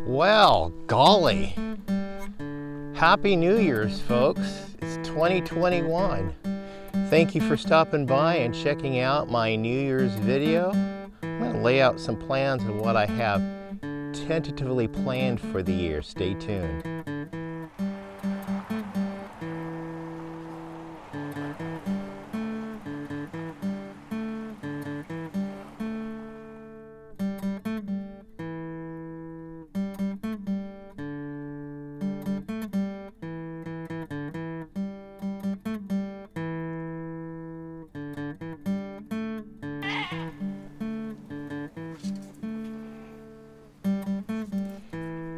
Well, golly. Happy New Year's, folks. It's 2021. Thank you for stopping by and checking out my New Year's video. I'm going to lay out some plans of what I have tentatively planned for the year. Stay tuned.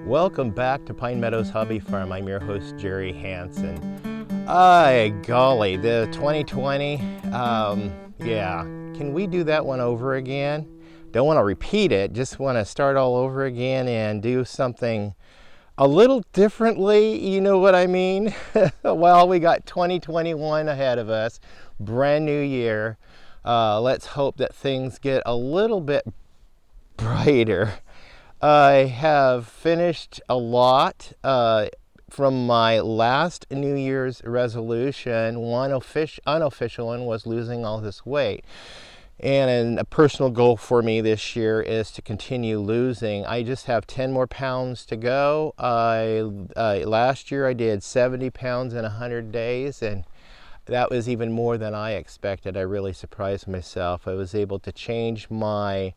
Welcome back to Pine Meadows Hobby Farm. I'm your host, Jerry Hansen. Golly, the 2020, yeah. Can we do that one over again? Don't want to repeat it, just want to start all over again and do something a little differently, you know what I mean? Well, we got 2021 ahead of us, brand new year. Let's hope that things get a little bit brighter. I have finished a lot from my last New Year's resolution. One unofficial one was losing all this weight. And a personal goal for me this year is to continue losing. I just have 10 more pounds to go. Last year I did 70 pounds in 100 days, and that was even more than I expected. I really surprised myself. I was able to change my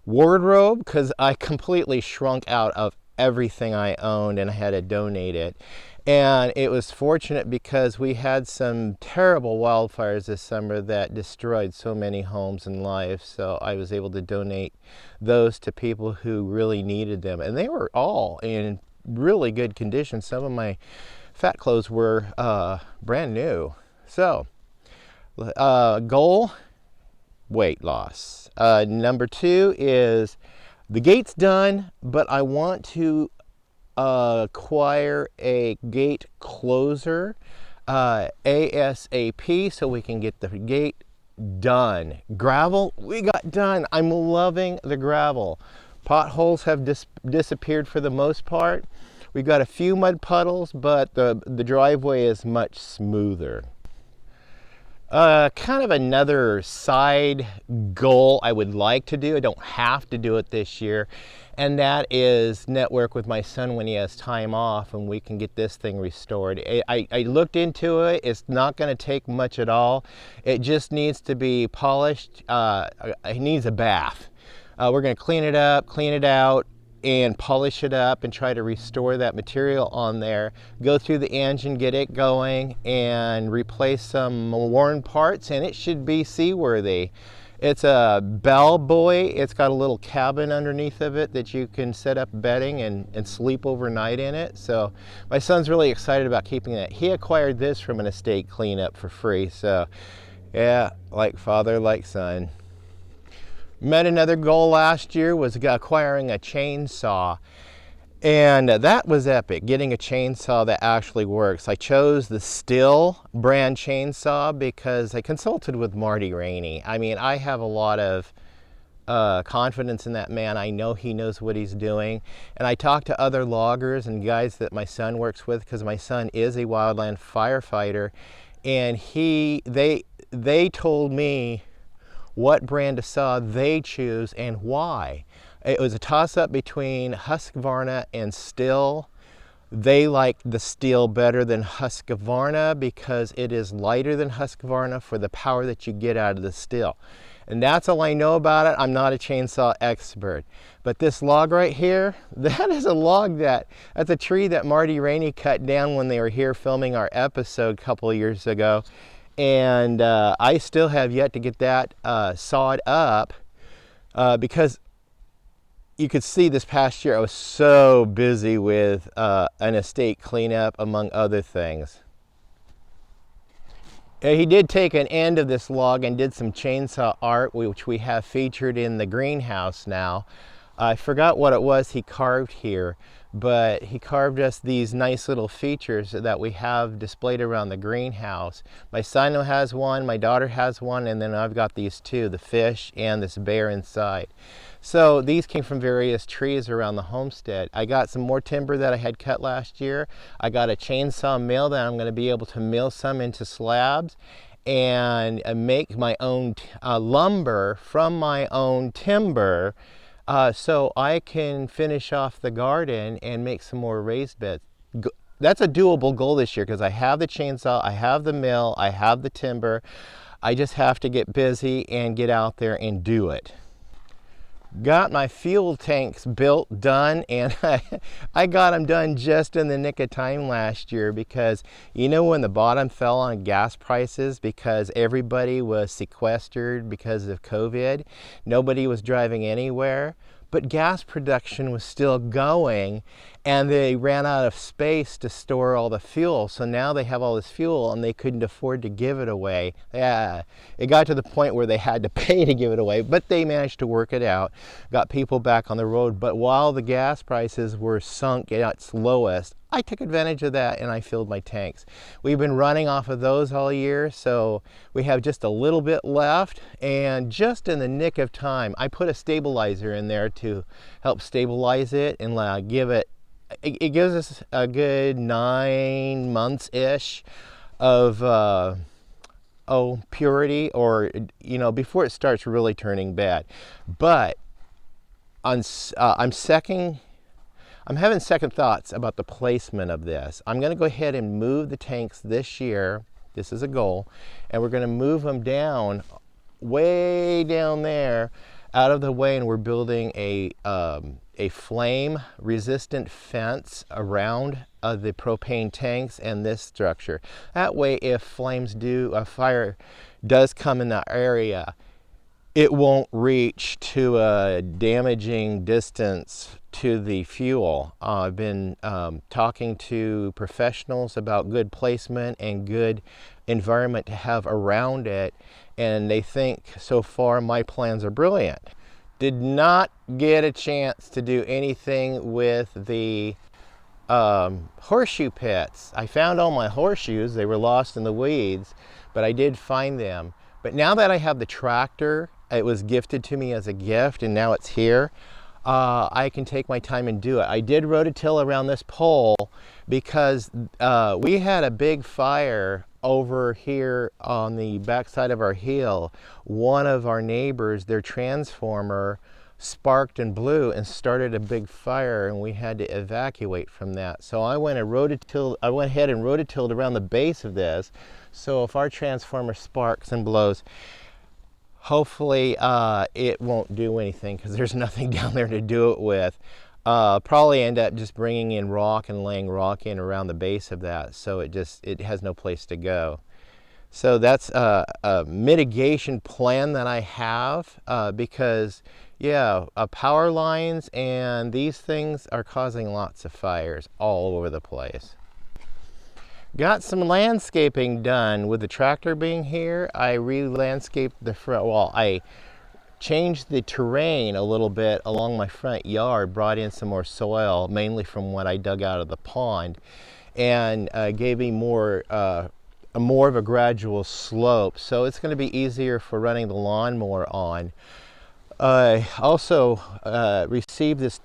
wardrobe because I completely shrunk out of everything I owned and I had to donate it. And it was fortunate because we had some terrible wildfires this summer that destroyed so many homes and lives. So I was able to donate those to people who really needed them. And they were all in really good condition. Some of my fat clothes were brand new. So goal, weight loss. Number 2 is the gate's done, but I want to acquire a gate closer ASAP so we can get the gate done. Gravel, we got done. I'm loving the gravel. Potholes have disappeared for the most part. We got a few mud puddles, but the driveway is much smoother. Kind of another side goal I would like to do. I don't have to do it this year. And that is network with my son when he has time off and we can get this thing restored. I looked into it. It's not going to take much at all. It just needs to be polished. It needs a bath. We're going to clean it up, clean it out, and polish it up and try to restore that material on there. Go through the engine, get it going, and replace some worn parts, and it should be seaworthy. It's a bell buoy. It's got a little cabin underneath of it that you can set up bedding and sleep overnight in it. So my son's really excited about keeping that. He acquired this from an estate cleanup for free. So yeah, like father, like son. Met another goal last year was acquiring a chainsaw, and that was epic, getting a chainsaw that actually works. I chose the Stihl brand chainsaw because I consulted with Marty Rainey. I mean, I have a lot of confidence in that man. I know he knows what he's doing, and I talked to other loggers and guys that my son works with because my son is a wildland firefighter, and they told me what brand of saw they choose and why. It was a toss-up between Husqvarna and Stihl. They liked the Stihl better than Husqvarna because it is lighter than Husqvarna for the power that you get out of the Stihl. And that's all I know about it. I'm not a chainsaw expert. But this log right here, that is a log that's a tree that Marty Rainey cut down when they were here filming our episode a couple of years ago. And I still have yet to get that sawed up because you could see this past year I was so busy with an estate cleanup among other things. He did take an end of this log and did some chainsaw art, which we have featured in the greenhouse now. I forgot what it was he carved here, but he carved us these nice little features that we have displayed around the greenhouse. My son has one, my daughter has one, and then I've got these two, the fish and this bear inside. So these came from various trees around the homestead. I got some more timber that I had cut last year. I got a chainsaw mill that I'm going to be able to mill some into slabs and make my own lumber from my own timber, so I can finish off the garden and make some more raised beds. That's a doable goal this year because I have the chainsaw, I have the mill, I have the timber. I just have to get busy and get out there and do it. Got my fuel tanks built, done, and I got them done just in the nick of time last year because you know when the bottom fell on gas prices because everybody was sequestered because of COVID, nobody was driving anywhere, but gas production was still going and they ran out of space to store all the fuel. So now they have all this fuel and they couldn't afford to give it away. Yeah, it got to the point where they had to pay to give it away, but they managed to work it out, got people back on the road. But while the gas prices were sunk at its lowest, I took advantage of that and I filled my tanks. We've been running off of those all year, so we have just a little bit left, and just in the nick of time, I put a stabilizer in there to help stabilize it and give it, it gives us a good 9 months-ish of purity, or before it starts really turning bad. But I'm having second thoughts about the placement of this. I'm going to go ahead and move the tanks this year. This is a goal, and we're going to move them down, way down there, out of the way, and we're building a flame-resistant fence around the propane tanks and this structure. That way, if fire does come in that area, it won't reach to a damaging distance to the fuel. I've been talking to professionals about good placement and good environment to have around it, and they think so far my plans are brilliant. Did not get a chance to do anything with the horseshoe pits. I found all my horseshoes. They were lost in the weeds, but I did find them. But now that I have the tractor, it was gifted to me as a gift, and now it's here. I can take my time and do it. I did rototill around this pole because we had a big fire over here on the backside of our hill. One of our neighbors, their transformer sparked and blew and started a big fire, and we had to evacuate from that. So I went ahead and rototilled around the base of this. So if our transformer sparks and blows, hopefully it won't do anything because there's nothing down there to do it with. Probably end up just bringing in rock and laying rock in around the base of that, so it has no place to go. So that's a mitigation plan that I have because power lines and these things are causing lots of fires all over the place. Got some landscaping done with the tractor being here. I re-landscaped the front wall. I changed the terrain a little bit along my front yard, brought in some more soil, mainly from what I dug out of the pond, and gave me more of a gradual slope. So it's going to be easier for running the lawnmower on. I also received this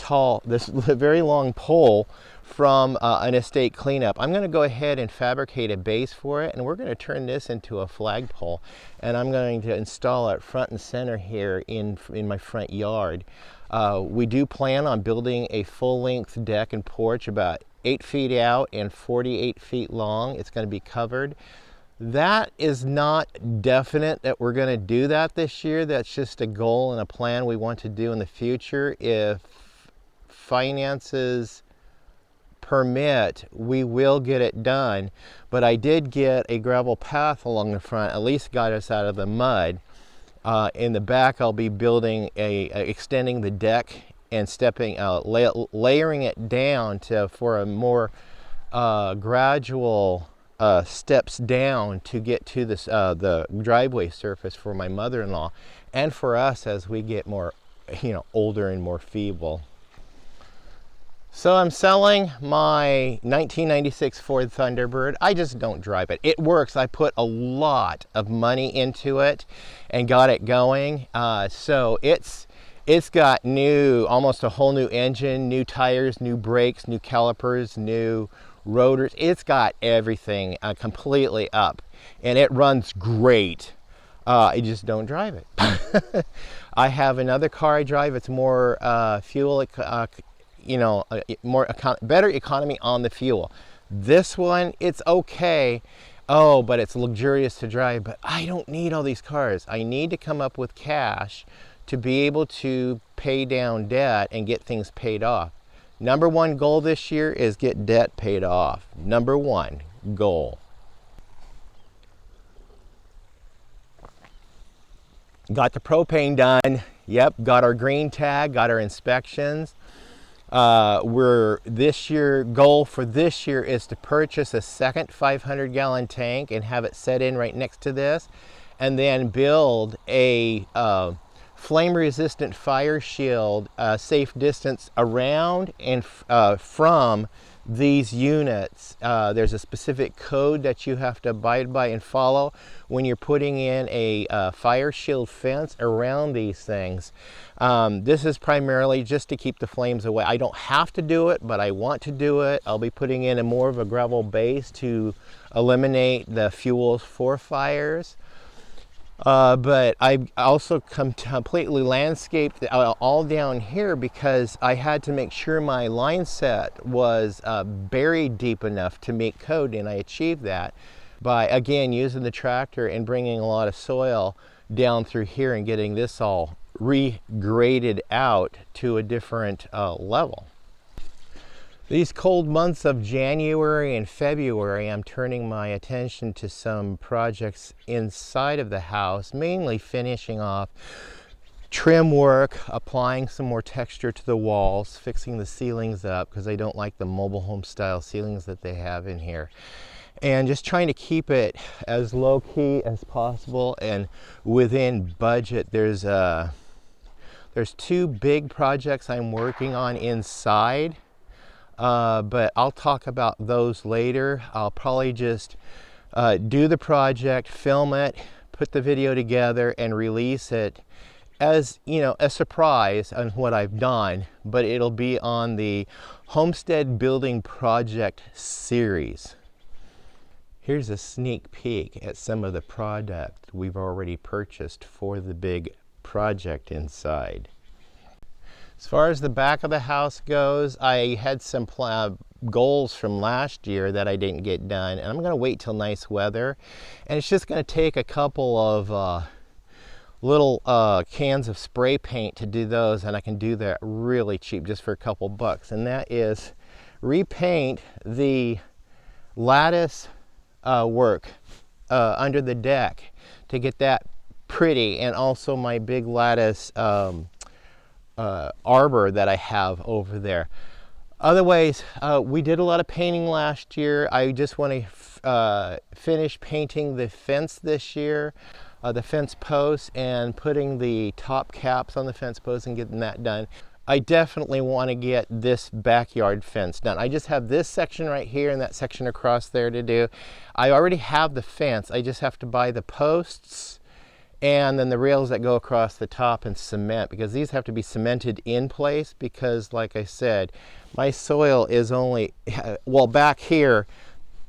very long pole from an estate cleanup. I'm going to go ahead and fabricate a base for it, and we're going to turn this into a flagpole, and I'm going to install it front and center here in my front yard. We do plan on building a full-length deck and porch about 8 feet out and 48 feet long. It's going to be covered. That is not definite that we're going to do that this year. That's just a goal and a plan we want to do in the future. If finances permit, we will get it done. But I did get a gravel path along the front, at least got us out of the mud. In the back, I'll be building extending the deck and layering it down for a more gradual steps down to get to the driveway surface for my mother-in-law and for us as we get more, older and more feeble. So I'm selling my 1996 Ford Thunderbird. I just don't drive it. It works. I put a lot of money into it and got it going. So It's got almost a whole new engine, new tires, new brakes, new calipers, new rotors. It's got everything completely up, and it runs great. I just don't drive it. I have another car I drive. It's more fuel, better economy on the fuel. This one, it's okay. Oh, but it's luxurious to drive. But I don't need all these cars. I need to come up with cash to be able to pay down debt and get things paid off. Number one goal this year is get debt paid off. Number one goal. Got the propane done. Yep, got our green tag, got our inspections. Goal for this year is to purchase a second 500-gallon tank and have it set in right next to this, and then build a flame-resistant fire shield, safe distance around and from these units. There's a specific code that you have to abide by and follow when you're putting in a fire shield fence around these things. This is primarily just to keep the flames away. I don't have to do it, but I want to do it. I'll be putting in more of a gravel base to eliminate the fuels for fires. But I also completely landscaped all down here because I had to make sure my line set was buried deep enough to meet code, and I achieved that by, again, using the tractor and bringing a lot of soil down through here and getting this all re-graded out to a different level. These cold months of January and February, I'm turning my attention to some projects inside of the house, mainly finishing off trim work, applying some more texture to the walls, fixing the ceilings up because I don't like the mobile home style ceilings that they have in here. And just trying to keep it as low key as possible and within budget. There's two big projects I'm working on inside. But I'll talk about those later. I'll probably just do the project, film it, put the video together, and release it as, a surprise on what I've done. But it'll be on the Homestead Building Project series. Here's a sneak peek at some of the product we've already purchased for the big project inside. As far as the back of the house goes, I had some goals from last year that I didn't get done, and I'm going to wait till nice weather. And it's just going to take a couple of little cans of spray paint to do those, and I can do that really cheap just for a couple bucks. And that is repaint the lattice work under the deck to get that pretty, and also my big lattice arbor that I have over there. Otherwise, we did a lot of painting last year. I just want to finish painting the fence this year, the fence posts, and putting the top caps on the fence posts and getting that done. I definitely want to get this backyard fence done. I just have this section right here and that section across there to do. I already have the fence. I just have to buy the posts and then the rails that go across the top and cement, because these have to be cemented in place because, like I said, my soil is only, well, back here,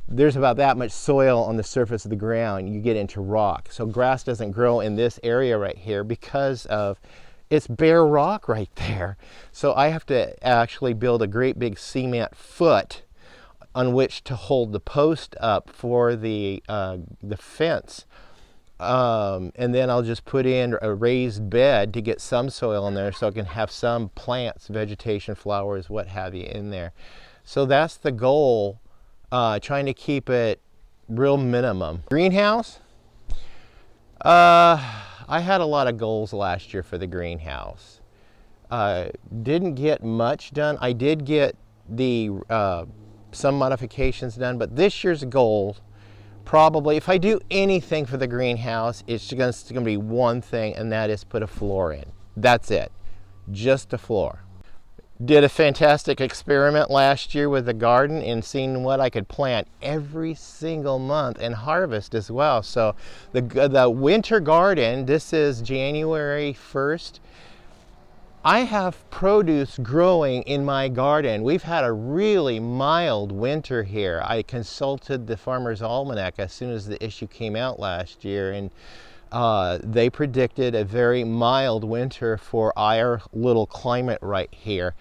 there's about that much soil on the surface of the ground. You get into rock. So grass doesn't grow in this area right here because of it's bare rock right there. So I have to actually build a great big cement foot on which to hold the post up for the fence. And then I'll just put in a raised bed to get some soil in there so I can have some plants, vegetation, flowers, what have you in there. So that's the goal, trying to keep it real minimum. Greenhouse, I had a lot of goals last year for the greenhouse. Didn't get much done. I did get the some modifications done, but this year's goal, probably, if I do anything for the greenhouse, it's going to be one thing, and that is put a floor in. That's it. Just a floor. Did a fantastic experiment last year with the garden and seeing what I could plant every single month and harvest as well. So the winter garden, this is January 1st. I have produce growing in my garden. We've had a really mild winter here. I consulted the Farmer's Almanac as soon as the issue came out last year, and they predicted a very mild winter for our little climate right here.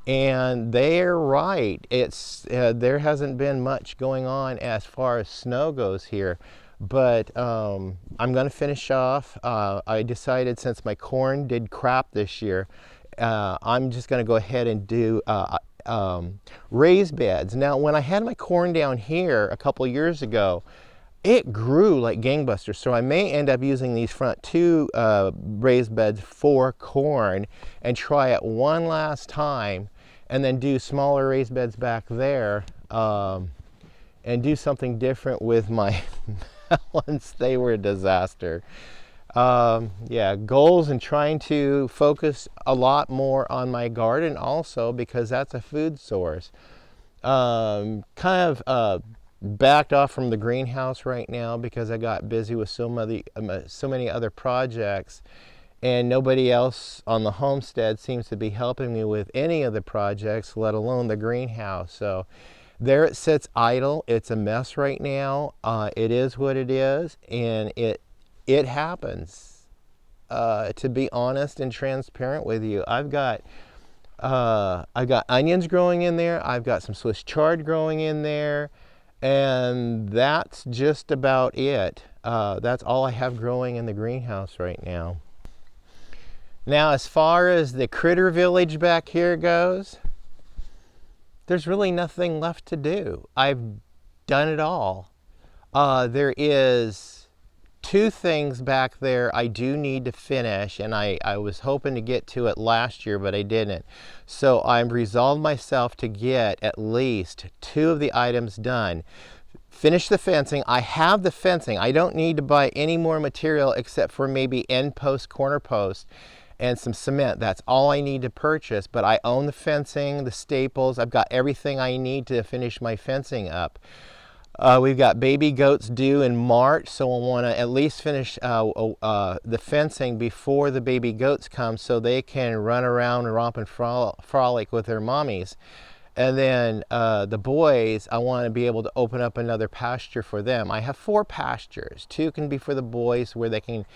And they're right. There hasn't been much going on as far as snow goes here. But I'm going to finish off. I decided, since my corn did crap this year, I'm just going to go ahead and do raised beds. Now, when I had my corn down here a couple years ago, it grew like gangbusters. So I may end up using these front two raised beds for corn and try it one last time, and then do smaller raised beds back there, and do something different with my melons. They were a disaster. Yeah, goals, and trying to focus a lot more on my garden also, because that's a food source. Kind of backed off from the greenhouse right now because I got busy with so many other projects, and nobody else on the homestead seems to be helping me with any of the projects, let alone the greenhouse. So there it sits idle. It's a mess right now. It is what it is, and it happens. To be honest and transparent with you, I've got onions growing in there. I've got some Swiss chard growing in there, and that's just about it. That's all I have growing in the greenhouse right now. Now, as far as the critter village back here goes, there's really nothing left to do. I've done it all. There is 2 things back there I do need to finish, and I was hoping to get to it last year, but I didn't. So I've resolved myself to get at least 2 of the items done. Finish the fencing. I have the fencing. I don't need to buy any more material except for maybe end post, corner post, and some cement. That's all I need to purchase, but I own the fencing, the staples. I've got everything I need to finish my fencing up. We've got baby goats due in March, so I want to at least finish the fencing before the baby goats come, so they can run around and romp and frolic with their mommies. And then the boys, I want to be able to open up another pasture for them. I have 4 pastures. 2 can be for the boys, where they can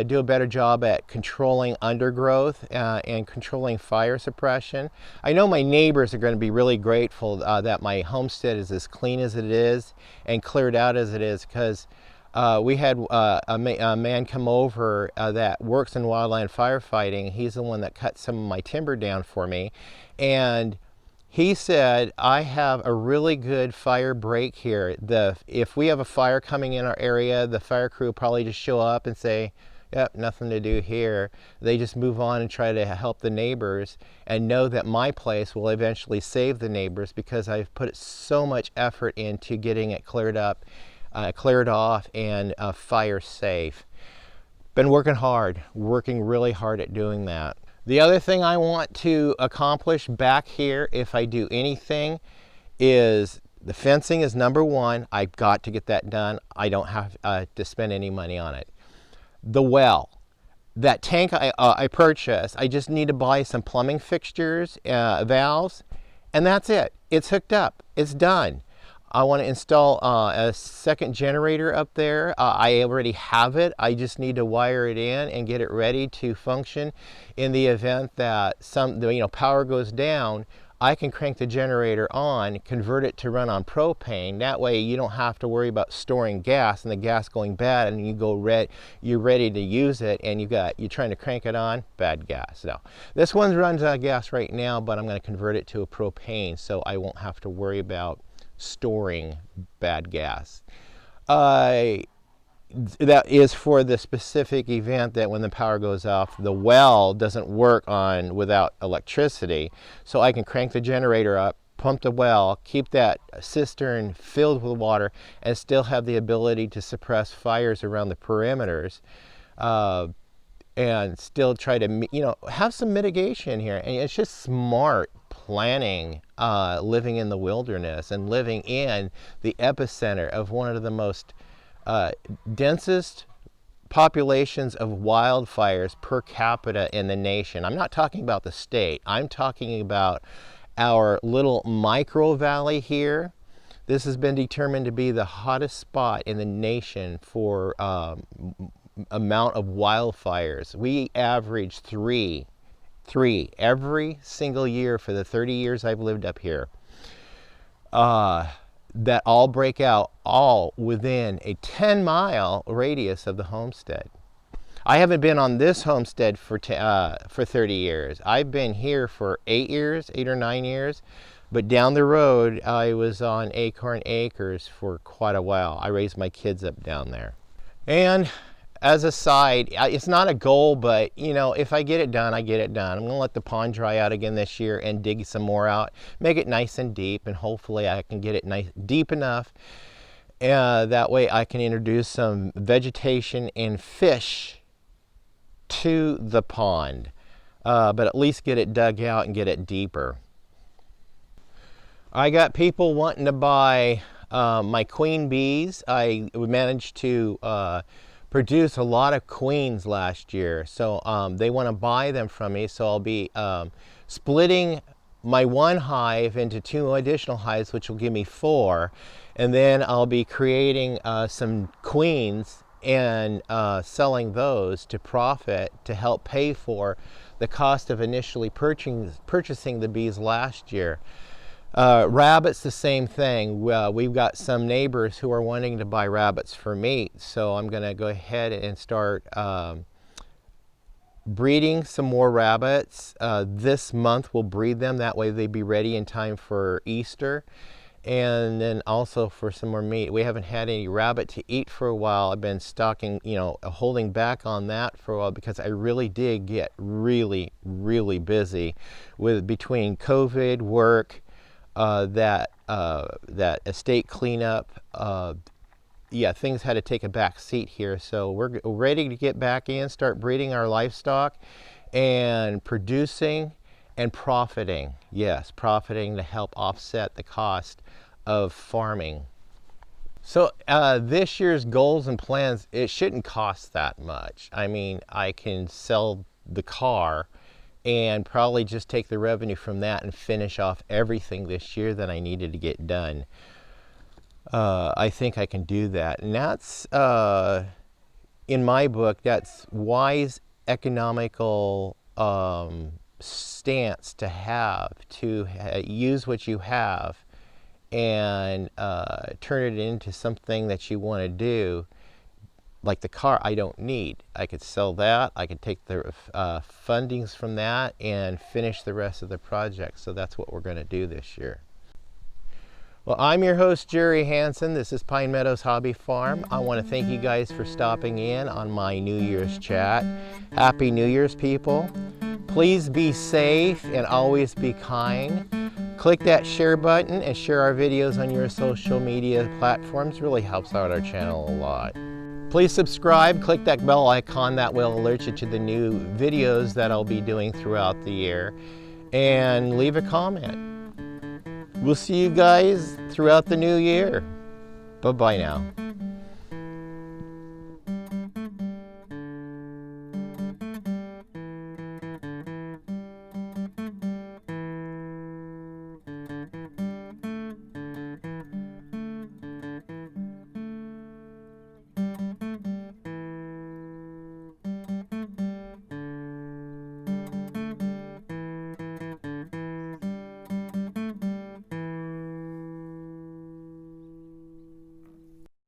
do a better job at controlling undergrowth and controlling fire suppression. I know my neighbors are going to be really grateful that my homestead is as clean as it is and cleared out as it is, because we had a man come over that works in wildland firefighting. He's the one that cut some of my timber down for me, and he said, I have a really good fire break here. If we have a fire coming in our area, the fire crew will probably just show up and say, yep, nothing to do here. They just move on and try to help the neighbors, and know that my place will eventually save the neighbors, because I've put so much effort into getting it cleared up, cleared off, and fire safe. Been working really hard at doing that. The other thing I want to accomplish back here, if I do anything, is the fencing is number 1. I've got to get that done. I don't have to spend any money on it. The well, that tank I purchased, I just need to buy some plumbing fixtures, valves, and that's it. It's hooked up. It's done. I want to install a second generator up there. I already have it. I just need to wire it in and get it ready to function in the event that power goes down. I can crank the generator on, convert it to run on propane. That way you don't have to worry about storing gas and the gas going bad, and you're ready to use it, and you're trying to crank it on, bad gas. Now, this one runs on gas right now, but I'm going to convert it to a propane, so I won't have to worry about storing bad gas. That is for the specific event that when the power goes off, the well doesn't work without electricity. So I can crank the generator up, pump the well, keep that cistern filled with water, and still have the ability to suppress fires around the perimeters, and still try to have some mitigation here. And it's just smart planning, living in the wilderness and living in the epicenter of one of the most densest populations of wildfires per capita in the nation. I'm not talking about the state. I'm talking about our little micro valley here. This has been determined to be the hottest spot in the nation for amount of wildfires. We average three every single year for the 30 years I've lived up here. That all break out all within a 10-mile radius of the homestead. I haven't been on this homestead for 30 years. I've been here for 8 or 9 years, but down the road I was on Acorn Acres for quite a while. I raised my kids up down there. And as a side, it's not a goal, but you know, if I get it done, I get it done. I'm gonna let the pond dry out again this year and dig some more out, make it nice and deep, and hopefully I can get it nice deep enough. That way I can introduce some vegetation and fish to the pond, but at least get it dug out and get it deeper. I got people wanting to buy my queen bees. I managed to produce a lot of queens last year, so they want to buy them from me, so I'll be splitting my one hive into 2 additional hives, which will give me 4, and then I'll be creating some queens and selling those to profit to help pay for the cost of initially purchasing the bees last year. Rabbits, the same thing. We've got some neighbors who are wanting to buy rabbits for meat, so I'm going to go ahead and start breeding some more rabbits. This month we'll breed them, that way they'd be ready in time for Easter, and then also for some more meat. We haven't had any rabbit to eat for a while. I've been stocking, holding back on that for a while because I really did get really busy with between COVID, work, that estate cleanup. Things had to take a back seat here, so we're ready to get back in, start breeding our livestock and producing and profiting. Yes, profiting to help offset the cost of farming. So this year's goals and plans, it shouldn't cost that much. I mean, I can sell the car and probably just take the revenue from that and finish off everything this year that I needed to get done. I think I can do that. And that's, in my book, that's wise economical stance to have, to use what you have and turn it into something that you want to do. Like the car, I don't need. I could sell that. I could take the fundings from that and finish the rest of the project. So that's what we're going to do this year. Well, I'm your host, Jerry Hansen. This is Pine Meadows Hobby Farm. I want to thank you guys for stopping in on my New Year's chat. Happy New Year's, people. Please be safe and always be kind. Click that share button and share our videos on your social media platforms. It really helps out our channel a lot. Please subscribe, click that bell icon, that will alert you to the new videos that I'll be doing throughout the year, and leave a comment. We'll see you guys throughout the new year. Bye-bye now.